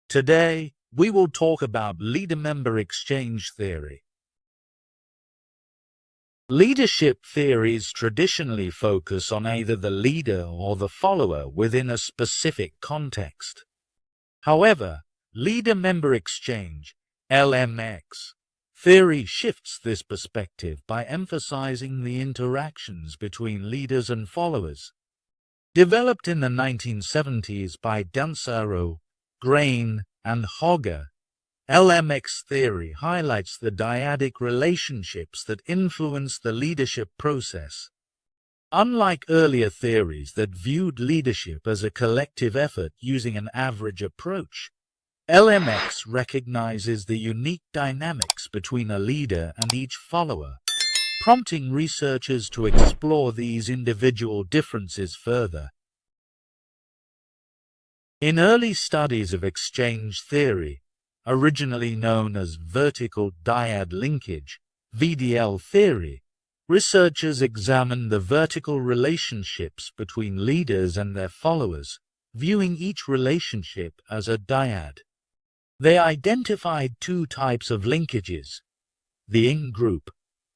Today, we will talk about leader-member exchange theory. Leadership theories traditionally focus on either the leader or the follower within a specific context. However, leader-member exchange (LMX) theory shifts this perspective by emphasizing the interactions between leaders and followers. Developed in the 1970s by Dansaro, Grain, and Hogger, LMX theory highlights the dyadic relationships that influence the leadership process. Unlike earlier theories that viewed leadership as a collective effort using an average approach, LMX recognizes the unique dynamics between a leader and each follower, prompting researchers to explore these individual differences further. In early studies of exchange theory, originally known as vertical dyad linkage (VDL theory), researchers examined the vertical relationships between leaders and their followers, viewing each relationship as a dyad. They identified two types of linkages: the in-group,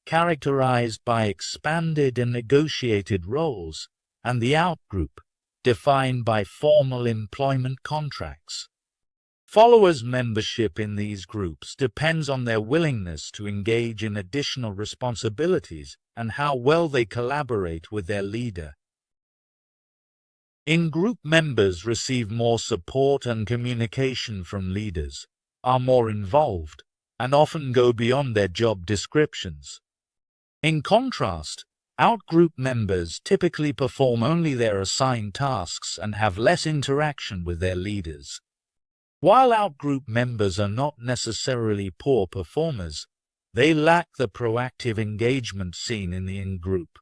characterized by expanded and negotiated roles, and the out-group, defined by formal employment contracts. Followers' membership in these groups depends on their willingness to engage in additional responsibilities and how well they collaborate with their leader. In-group members receive more support and communication from leaders, are more involved, and often go beyond their job descriptions. In contrast, out-group members typically perform only their assigned tasks and have less interaction with their leaders. While out-group members are not necessarily poor performers, they lack the proactive engagement seen in the in-group.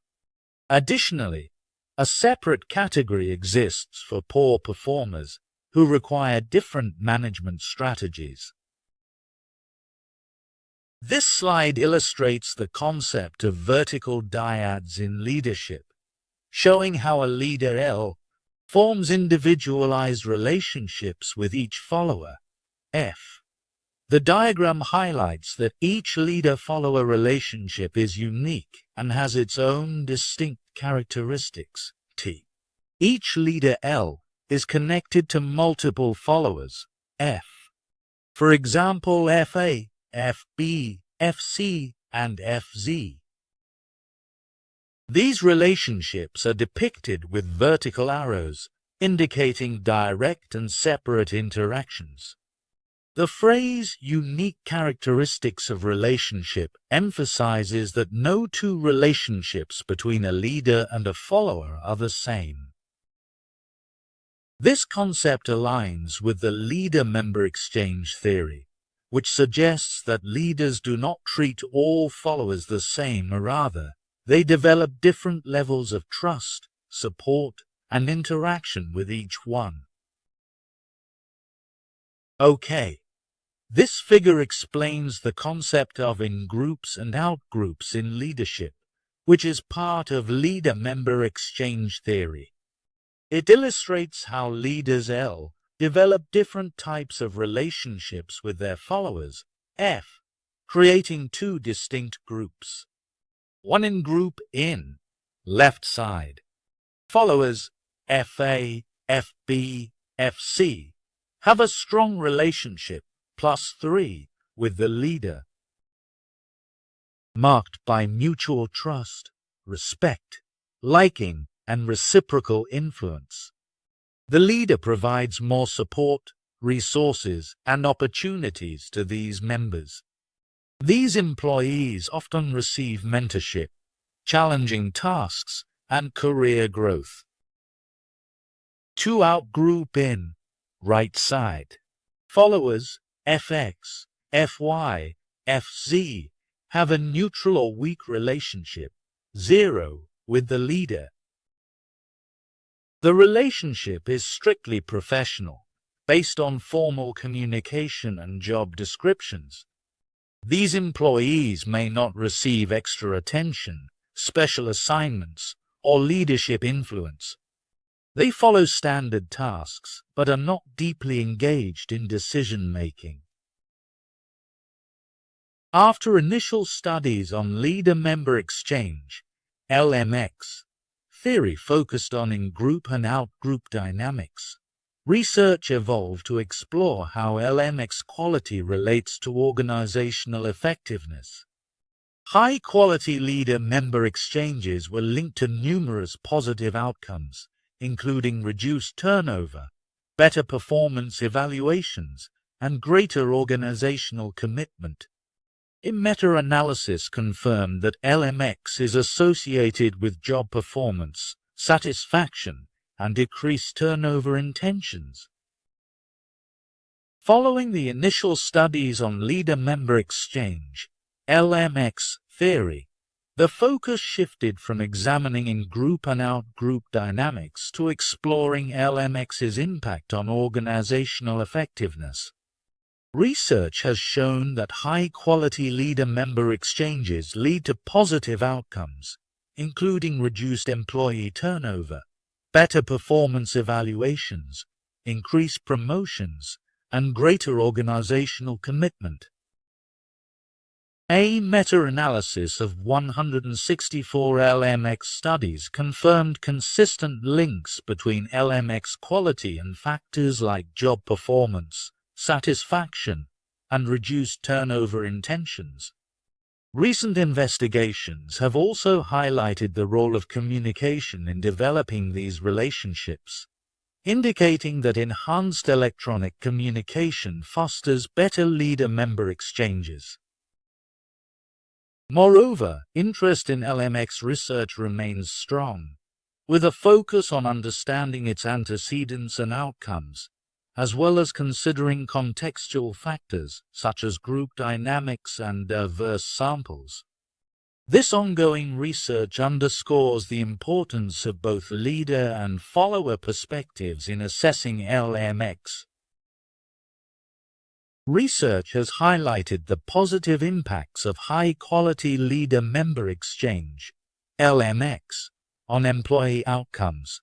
Additionally, a separate category exists for poor performers who require different management strategies. This slide illustrates the concept of vertical dyads in leadership, showing how a leader L forms individualized relationships with each follower, F. The diagram highlights that each leader-follower relationship is unique and has its own distinct characteristics, T. Each leader L is connected to multiple followers, F. For example, FA, FB, FC, and FZ. These relationships are depicted with vertical arrows, indicating direct and separate interactions. The phrase "unique characteristics of relationship" emphasizes that no two relationships between a leader and a follower are the same. This concept aligns with the leader-member exchange theory, which suggests that leaders do not treat all followers the same, or rather, they develop different levels of trust, support, and interaction with each one. Okay, this figure explains the concept of in-groups and out-groups in leadership, which is part of leader-member exchange theory. It illustrates how leaders L develop different types of relationships with their followers, F, creating two distinct groups. One in-group in, left side. Followers, FA, FB, FC, have a strong relationship, +3, with the leader, marked by mutual trust, respect, liking, and reciprocal influence. The leader provides more support, resources, and opportunities to these members. These employees often receive mentorship, challenging tasks, and career growth. Two out-group in, right side. Followers, FX, FY, FZ, have a neutral or weak relationship, 0, with the leader. The relationship is strictly professional, based on formal communication and job descriptions. These employees may not receive extra attention, special assignments, or leadership influence. They follow standard tasks, but are not deeply engaged in decision-making. After initial studies on leader-member exchange, LMX, theory focused on in-group and out-group dynamics, research evolved to explore how LMX quality relates to organizational effectiveness. High-quality leader-member exchanges were linked to numerous positive outcomes, including reduced turnover, better performance evaluations, and greater organizational commitment. A meta-analysis confirmed that LMX is associated with job performance, satisfaction, and decreased turnover intentions. Following the initial studies on leader-member exchange, LMX theory, the focus shifted from examining in-group and out-group dynamics to exploring LMX's impact on organizational effectiveness. Research has shown that high-quality leader-member exchanges lead to positive outcomes, including reduced employee turnover, better performance evaluations, increased promotions, and greater organizational commitment. A meta-analysis of 164 LMX studies confirmed consistent links between LMX quality and factors like job performance, satisfaction, and reduced turnover intentions. Recent investigations have also highlighted the role of communication in developing these relationships, indicating that enhanced electronic communication fosters better leader-member exchanges. Moreover, interest in LMX research remains strong, with a focus on understanding its antecedents and outcomes, as well as considering contextual factors such as group dynamics and diverse samples. This ongoing research underscores the importance of both leader and follower perspectives in assessing LMX. Research has highlighted the positive impacts of high-quality leader-member exchange, LMX, on employee outcomes.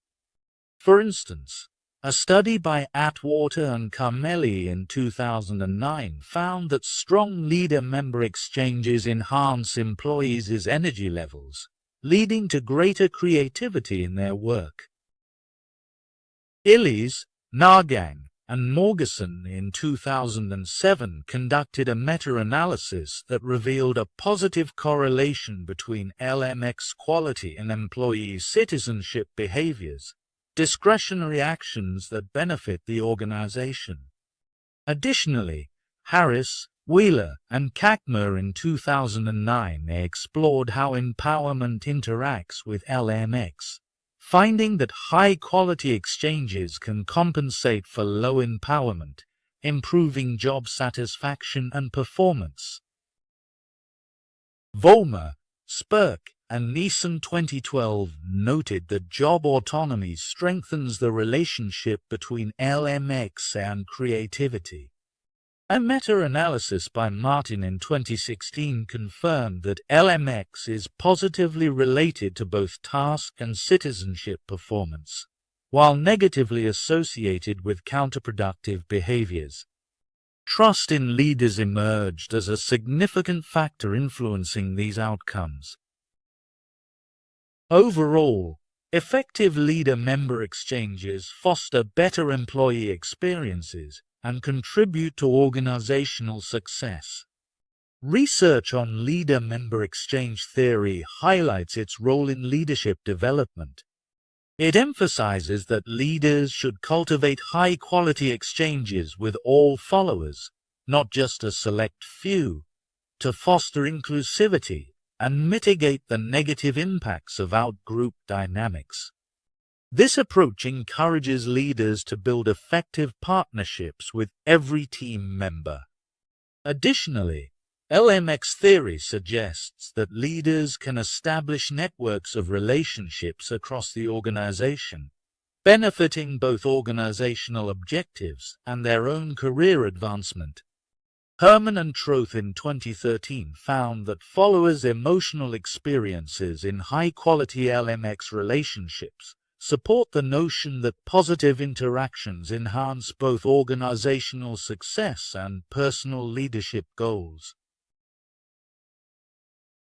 For instance, a study by Atwater and Carmelli in 2009 found that strong leader-member exchanges enhance employees' energy levels, leading to greater creativity in their work. Illes, Nargang, and Morgeson in 2007 conducted a meta-analysis that revealed a positive correlation between LMX quality and employee citizenship behaviors, discretionary actions that benefit the organization. Additionally, Harris, Wheeler, and Kakmer in 2009 explored how empowerment interacts with LMX, finding that high-quality exchanges can compensate for low empowerment, improving job satisfaction and performance. Vollmer, Spurk, and Neeson 2012 noted that job autonomy strengthens the relationship between LMX and creativity. A meta-analysis by Martin in 2016 confirmed that LMX is positively related to both task and citizenship performance, while negatively associated with counterproductive behaviors. Trust in leaders emerged as a significant factor influencing these outcomes. Overall, effective leader-member exchanges foster better employee experiences and contribute to organizational success. Research on leader-member exchange theory highlights its role in leadership development. It emphasizes that leaders should cultivate high-quality exchanges with all followers, not just a select few, to foster inclusivity and mitigate the negative impacts of out-group dynamics. This approach encourages leaders to build effective partnerships with every team member. Additionally, LMX theory suggests that leaders can establish networks of relationships across the organization, benefiting both organizational objectives and their own career advancement. Herman and Troth in 2013 found that followers' emotional experiences in high-quality LMX relationships support the notion that positive interactions enhance both organizational success and personal leadership goals.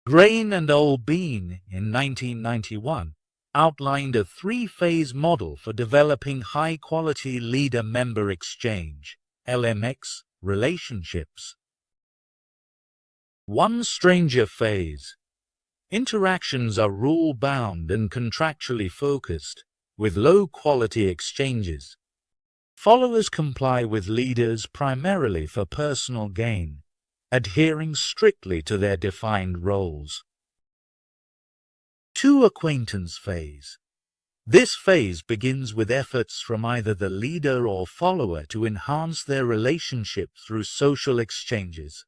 Grain and Olbein in 1991 outlined a three-phase model for developing high-quality leader-member exchange (LMX) relationships. 1. Stranger phase. Interactions are rule-bound and contractually focused, with low-quality exchanges. Followers comply with leaders primarily for personal gain, adhering strictly to their defined roles. 2. Acquaintance phase. This phase begins with efforts from either the leader or follower to enhance their relationship through social exchanges.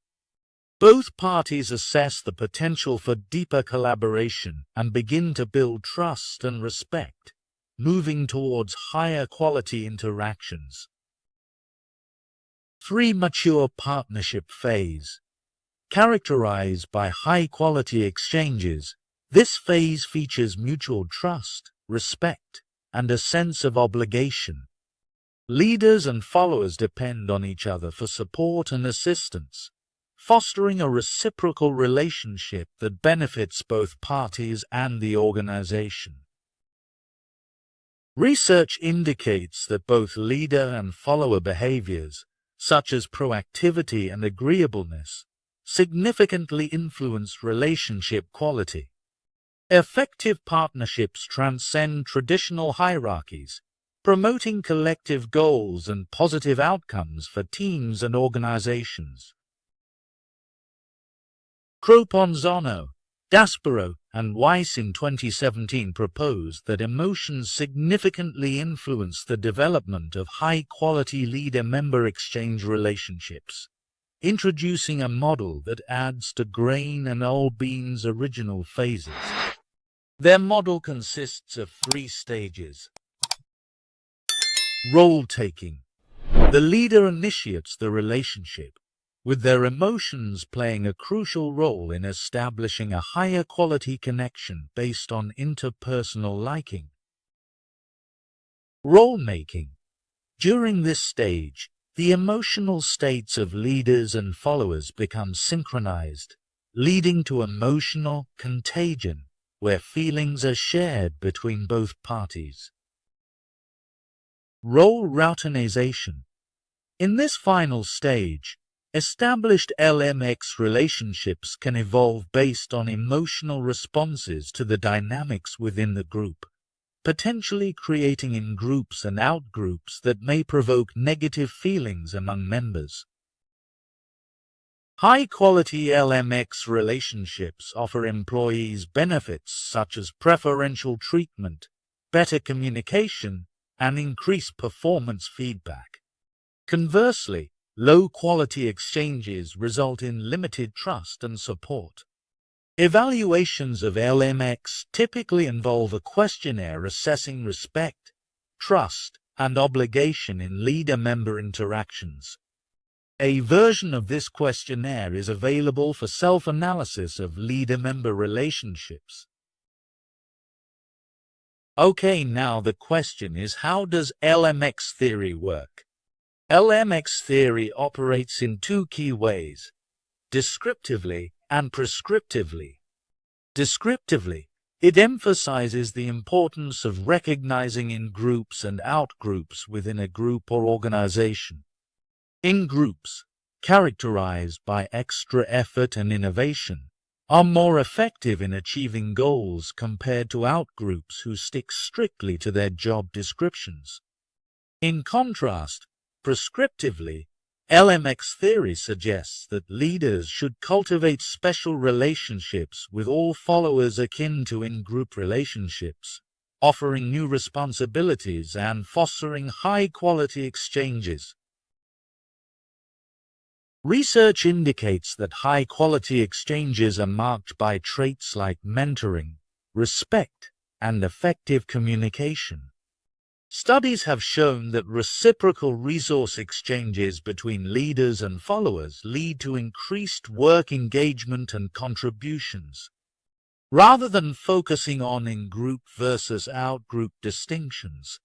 Both parties assess the potential for deeper collaboration and begin to build trust and respect, moving towards higher quality interactions. 3. Mature partnership phase. Characterized by high-quality exchanges, this phase features mutual trust, respect, and a sense of obligation. Leaders and followers depend on each other for support and assistance, fostering a reciprocal relationship that benefits both parties and the organization. Research indicates that both leader and follower behaviors, such as proactivity and agreeableness, significantly influence relationship quality. Effective partnerships transcend traditional hierarchies, promoting collective goals and positive outcomes for teams and organizations. Croponzano, Daspero, and Weiss in 2017 proposed that emotions significantly influence the development of high-quality leader-member exchange relationships, introducing a model that adds to Grain and Olbein's original phases. Their model consists of 3 stages. Role-taking. The leader initiates the relationship, with their emotions playing a crucial role in establishing a higher quality connection based on interpersonal liking. Role-making. During this stage, the emotional states of leaders and followers become synchronized, leading to emotional contagion, where feelings are shared between both parties. Role routinization. In this final stage, established LMX relationships can evolve based on emotional responses to the dynamics within the group, potentially creating in-groups and out-groups that may provoke negative feelings among members. High-quality LMX relationships offer employees benefits such as preferential treatment, better communication, and increased performance feedback. Conversely, low-quality exchanges result in limited trust and support. Evaluations of LMX typically involve a questionnaire assessing respect, trust, and obligation in leader-member interactions. A version of this questionnaire is available for self-analysis of leader-member relationships. Okay, now the question is, how does LMX theory work? LMX theory operates in 2 key ways: descriptively and prescriptively. Descriptively, it emphasizes the importance of recognizing in-groups and out-groups within a group or organization. In-groups, characterized by extra effort and innovation, are more effective in achieving goals compared to out-groups who stick strictly to their job descriptions. In contrast, prescriptively, LMX theory suggests that leaders should cultivate special relationships with all followers akin to in-group relationships, offering new responsibilities and fostering high-quality exchanges. Research indicates that high-quality exchanges are marked by traits like mentoring, respect, and effective communication. Studies have shown that reciprocal resource exchanges between leaders and followers lead to increased work engagement and contributions. Rather than focusing on in-group versus out-group distinctions,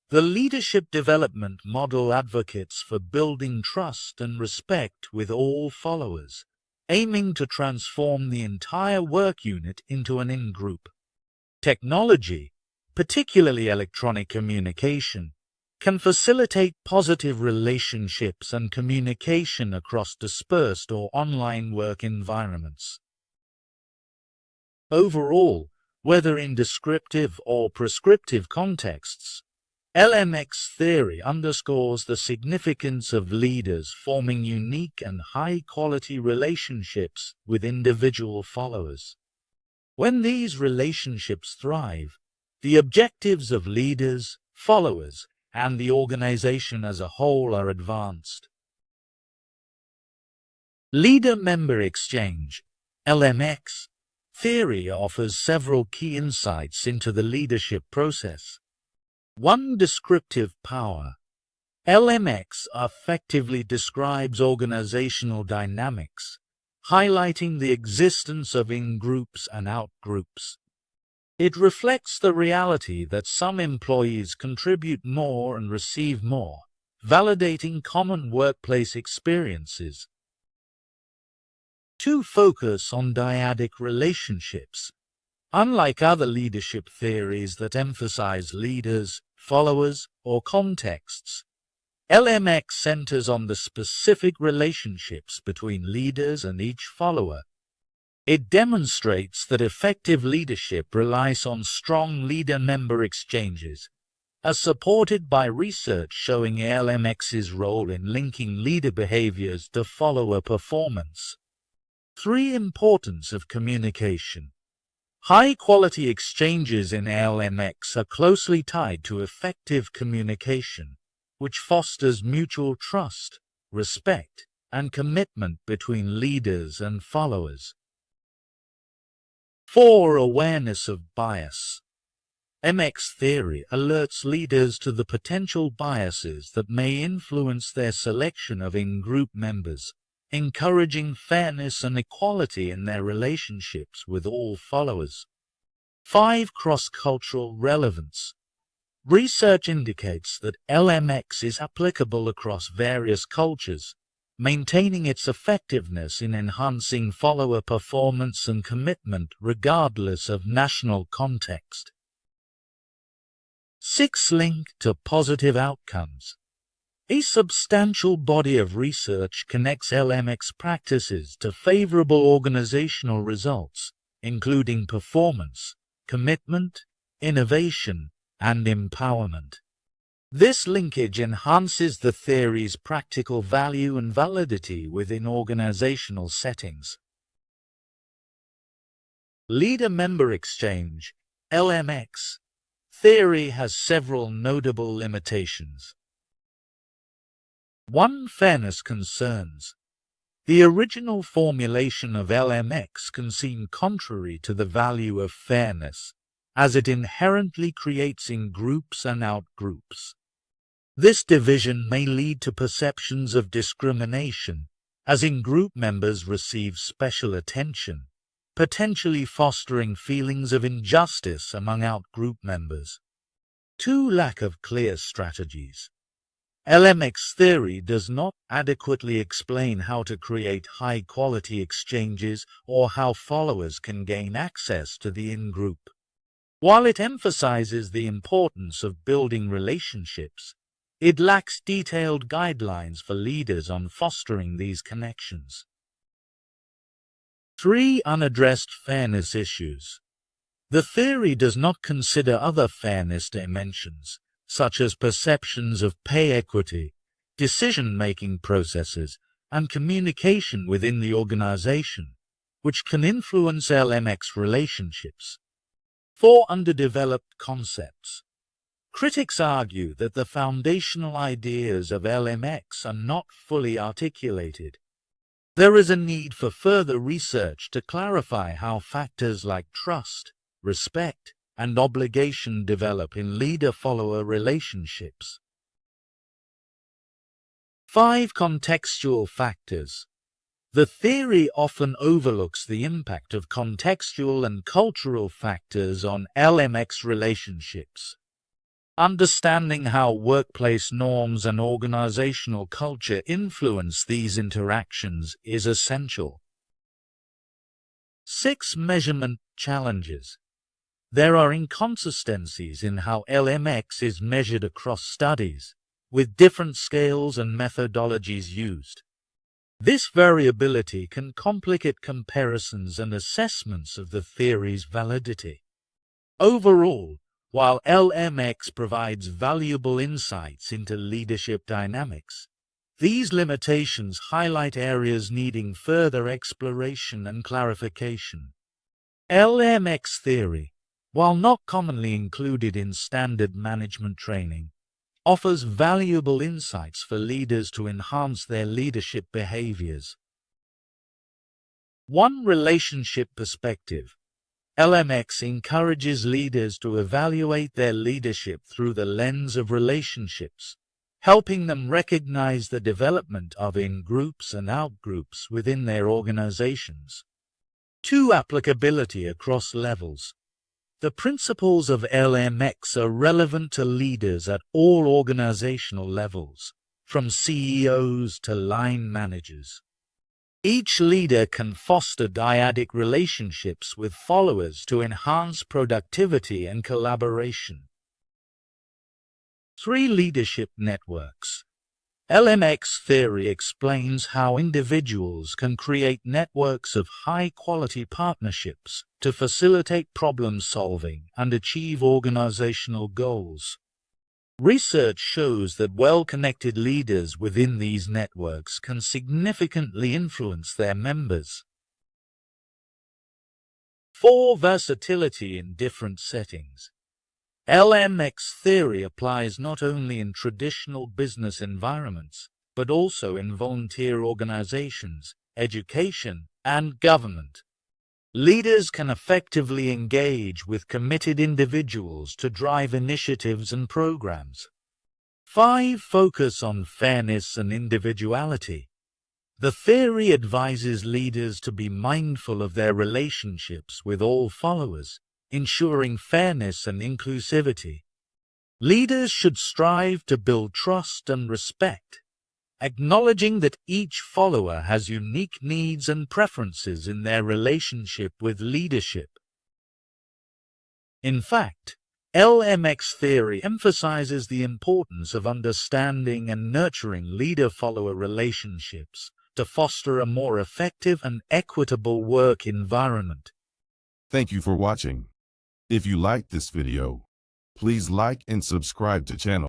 the leadership development model advocates for building trust and respect with all followers, aiming to transform the entire work unit into an in-group. Technology, particularly electronic communication, can facilitate positive relationships and communication across dispersed or online work environments. Overall, whether in descriptive or prescriptive contexts, LMX theory underscores the significance of leaders forming unique and high-quality relationships with individual followers. When these relationships thrive, the objectives of leaders, followers, and the organization as a whole are advanced. Leader-member exchange, LMX, theory offers several key insights into the leadership process. 1. Descriptive power. LMX effectively describes organizational dynamics, highlighting the existence of in-groups and out-groups. It reflects the reality that some employees contribute more and receive more, validating common workplace experiences. 2. Focus on dyadic relationships. Unlike other leadership theories that emphasize leaders, followers, or contexts, LMX centers on the specific relationships between leaders and each follower. It demonstrates that effective leadership relies on strong leader-member exchanges, as supported by research showing LMX's role in linking leader behaviors to follower performance. 3. Importance of communication. High-quality exchanges in LMX are closely tied to effective communication, which fosters mutual trust, respect, and commitment between leaders and followers. 4. Awareness of bias. MX theory alerts leaders to the potential biases that may influence their selection of in-group members, encouraging fairness and equality in their relationships with all followers. 5. Cross-cultural relevance. Research indicates that LMX is applicable across various cultures, maintaining its effectiveness in enhancing follower performance and commitment regardless of national context. 6. Link to positive outcomes. A substantial body of research connects LMX practices to favorable organizational results, including performance, commitment, innovation, and empowerment. This linkage enhances the theory's practical value and validity within organizational settings. Leader-member exchange, LMX, theory has several notable limitations. 1. Fairness concerns. The original formulation of LMX can seem contrary to the value of fairness, as it inherently creates in-groups and out-groups. This division may lead to perceptions of discrimination, as in-group members receive special attention, potentially fostering feelings of injustice among out-group members. 2. Lack of clear strategies. LMX theory does not adequately explain how to create high-quality exchanges or how followers can gain access to the in-group. While it emphasizes the importance of building relationships, it lacks detailed guidelines for leaders on fostering these connections. 3. Unaddressed fairness issues. The theory does not consider other fairness dimensions, such as perceptions of pay equity, decision-making processes, and communication within the organization, which can influence LMX relationships. 4. Underdeveloped concepts. Critics argue that the foundational ideas of LMX are not fully articulated. There is a need for further research to clarify how factors like trust, respect, and obligation develop in leader-follower relationships. 5. Contextual factors. The theory often overlooks the impact of contextual and cultural factors on LMX relationships. Understanding how workplace norms and organizational culture influence these interactions is essential. 6 measurement challenges. There are inconsistencies in how LMX is measured across studies, with different scales and methodologies used. This variability can complicate comparisons and assessments of the theory's validity. Overall, while LMX provides valuable insights into leadership dynamics, these limitations highlight areas needing further exploration and clarification. LMX theory, while not commonly included in standard management training, offers valuable insights for leaders to enhance their leadership behaviors. 1. Relationship perspective. LMX encourages leaders to evaluate their leadership through the lens of relationships, helping them recognize the development of in-groups and out-groups within their organizations. 2. Applicability across levels. The principles of LMX are relevant to leaders at all organizational levels, from CEOs to line managers. Each leader can foster dyadic relationships with followers to enhance productivity and collaboration. 3. Leadership networks. LMX theory explains how individuals can create networks of high-quality partnerships to facilitate problem-solving and achieve organizational goals. Research shows that well-connected leaders within these networks can significantly influence their members. 4. Versatility in different settings. LMX theory applies not only in traditional business environments, but also in volunteer organizations, education, and government. Leaders can effectively engage with committed individuals to drive initiatives and programs. 5. Focus on fairness and individuality. The theory advises leaders to be mindful of their relationships with all followers, ensuring fairness and inclusivity. Leaders should strive to build trust and respect, acknowledging that each follower has unique needs and preferences in their relationship with leadership. In fact, LMX theory emphasizes the importance of understanding and nurturing leader-follower relationships to foster a more effective and equitable work environment. Thank you for watching. If you liked this video, please like and subscribe to channel.